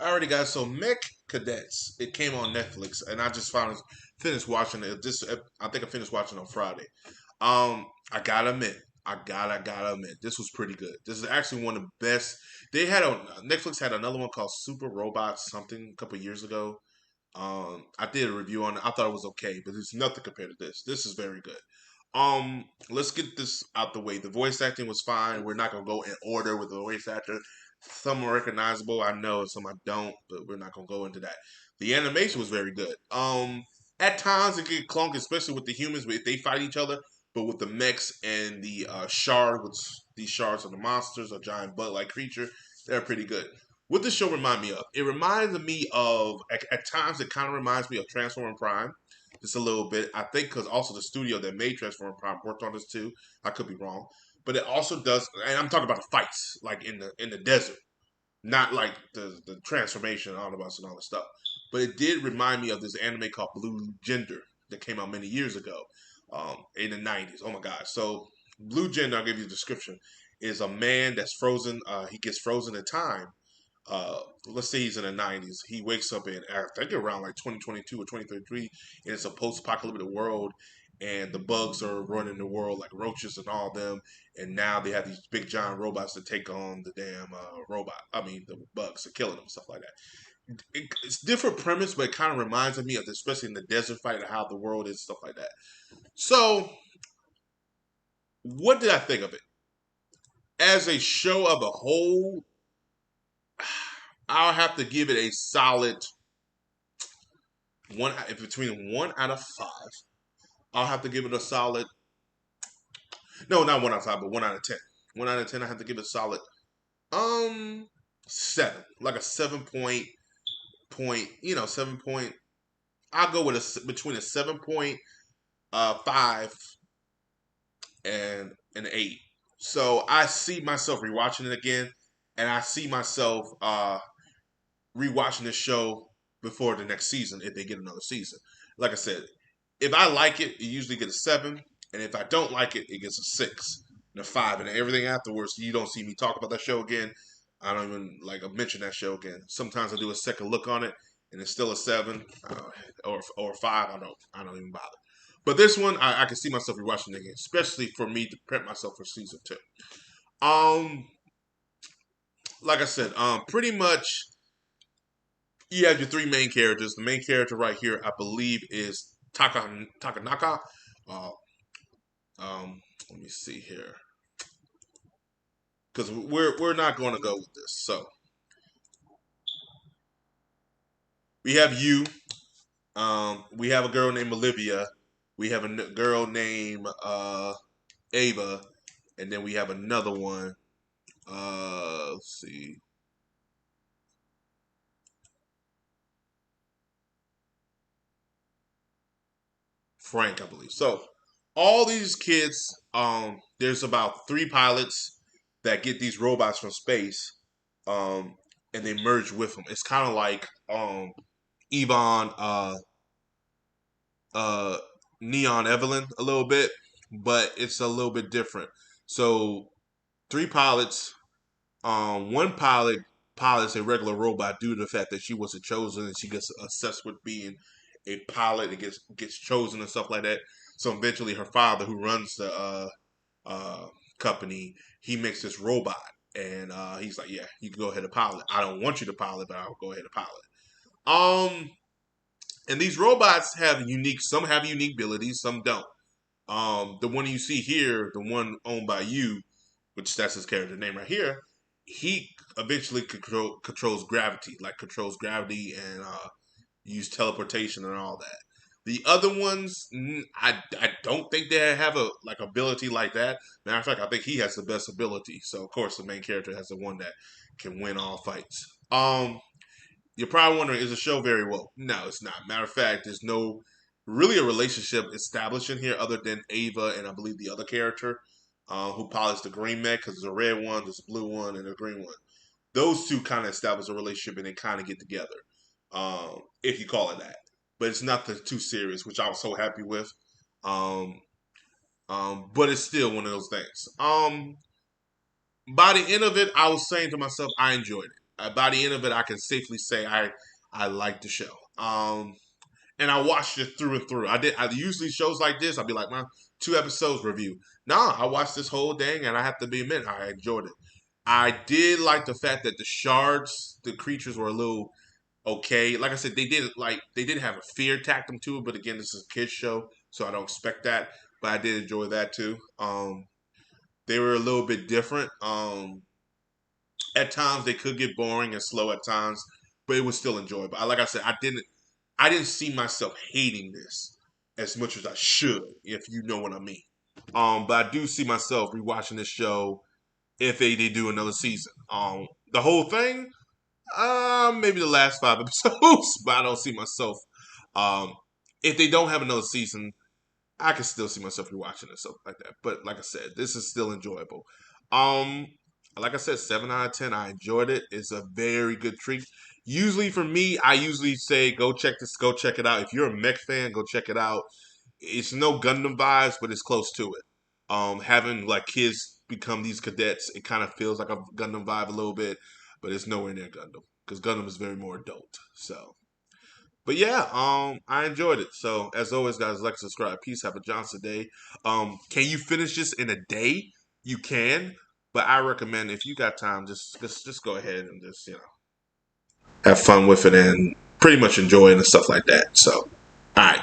I already got so Mech Cadets. It came on Netflix, and I just finished watching it. I think I finished watching on Friday. I gotta admit, I gotta admit, this was pretty good. This is actually one of the best. They had a Netflix had another one called Super Robot something a couple years ago. I did a review on it. I thought it was okay, but it's nothing compared to this. This is very good. Let's get this out the way. The voice acting was fine. We're not gonna go in order with the voice actor. Some are recognizable, I know, some I don't, but we're not gonna go into that. The animation was very good. At times it get clunky, especially with the humans, if they fight each other. But with the mechs and the shard, which these shards are the monsters, a giant bug-like creature, they're pretty good. What this show remind me of? It reminds me of at times it kind of reminds me of Transformers Prime, just a little bit. I think because also the studio that made Transformers Prime worked on this too. I could be wrong, but it also does. And I'm talking about the fights, like in the desert, not like the transformation, Autobots and all the stuff. But it did remind me of this anime called Blue Gender that came out many years ago, in the '90s. Oh my god! So Blue Gender, I'll give you the description, is a man that's frozen. He gets frozen in time. Let's say he's in the '90s. He wakes up in I think around like 2022 or 2033, and it's a post-apocalyptic world, and the bugs are running the world like roaches and all them. And now they have these big giant robots to take on the damn robot. I mean, the bugs are killing them, stuff like that. It's different premise, but it kind of reminds me of, especially in the desert fight, and how the world is, stuff like that. So, what did I think of it as a show of a whole? I'll have to give it a solid one. If between 1 out of 5, I'll have to give it a solid. No, not 1 out of 5, but 1 out of 10. 1 out of 10, I have to give it a solid 7, like a 7 point. 7 point. I'll go with between a 7.5 and an 8. So I see myself rewatching it again, and I see myself rewatching this show before the next season if they get another season. Like I said, if I like it, it usually gets a 7, and if I don't like it, it gets a 6 and a 5, and everything afterwards. You don't see me talk about that show again. I don't even like mention that show again. Sometimes I do a second look on it, and it's still a 7 or 5. I don't even bother. But this one, I can see myself rewatching it again, especially for me to prep myself for season 2. Um, like I said, pretty much you have your three main characters. The main character right here, I believe, is Takanaka. Uh, let me see here, because we're not going to go with this. So we have you. We have a girl named Olivia. We have a girl named Ava, and then we have another one. Let's see. Frank, I believe. So all these kids, there's about 3 pilots that get these robots from space, um, and they merge with them. It's kind of like Yvonne, uh, Neon Evelyn a little bit, but it's a little bit different. So 3 pilots. One pilots a regular robot due to the fact that she wasn't chosen, and she gets obsessed with being a pilot and gets chosen and stuff like that. So eventually, her father, who runs the uh, company, he makes this robot, and he's like, "Yeah, you can go ahead and pilot. I don't want you to pilot, but I'll go ahead and pilot." Um, and these robots have unique. Some have unique abilities, some don't. The one you see here, the one owned by you, which that's his character name right here, he eventually controls gravity, like controls gravity and use teleportation and all that. The other ones, I don't think they have a like ability like that. Matter of fact, I think he has the best ability. So of course, the main character has the one that can win all fights. You're probably wondering, is the show very woke? No, it's not. Matter of fact, there's no really a relationship established in here other than Ava and I believe the other character who pilots the green mech, because there's a red one, there's a blue one, and a green one. Those two kind of establish a relationship and they kind of get together, if you call it that. But it's nothing too serious, which I was so happy with. Um, but it's still one of those things. By the end of it, I was saying to myself, I enjoyed it. by the end of it, I can safely say I like the show. And I watched it through and through. I usually shows like this, I'll be like, man, 2 episodes review. Nah, I watched this whole thing, and I have to be admit, I enjoyed it. I did like the fact that the shards, the creatures were a little okay. Like I said, they did have a fear tactic to it, but again, this is a kids show, so I don't expect that. But I did enjoy that too. They were a little bit different. At times they could get boring and slow at times, but it was still enjoyable. Like I said, I didn't see myself hating this as much as I should, if you know what I mean. But I do see myself rewatching this show if they do another season. The whole thing, maybe the last 5 episodes, but I don't see myself. Um, if they don't have another season, I can still see myself rewatching and stuff like that. But like I said, this is still enjoyable. Um, like I said, 7 out of 10. I enjoyed it. It's a very good treat. Usually for me, I usually say go check it out. If you're a Mech fan, go check it out. It's no Gundam vibes, but it's close to it. Having like kids become these cadets, it kind of feels like a Gundam vibe a little bit, but it's nowhere near Gundam because Gundam is very more adult. So but yeah, I enjoyed it. So as always, guys, like, subscribe. Peace. Have a Johnson day. Can you finish this in a day? You can, but I recommend if you got time, just go ahead and just have fun with it and pretty much enjoy it and stuff like that. So, all right.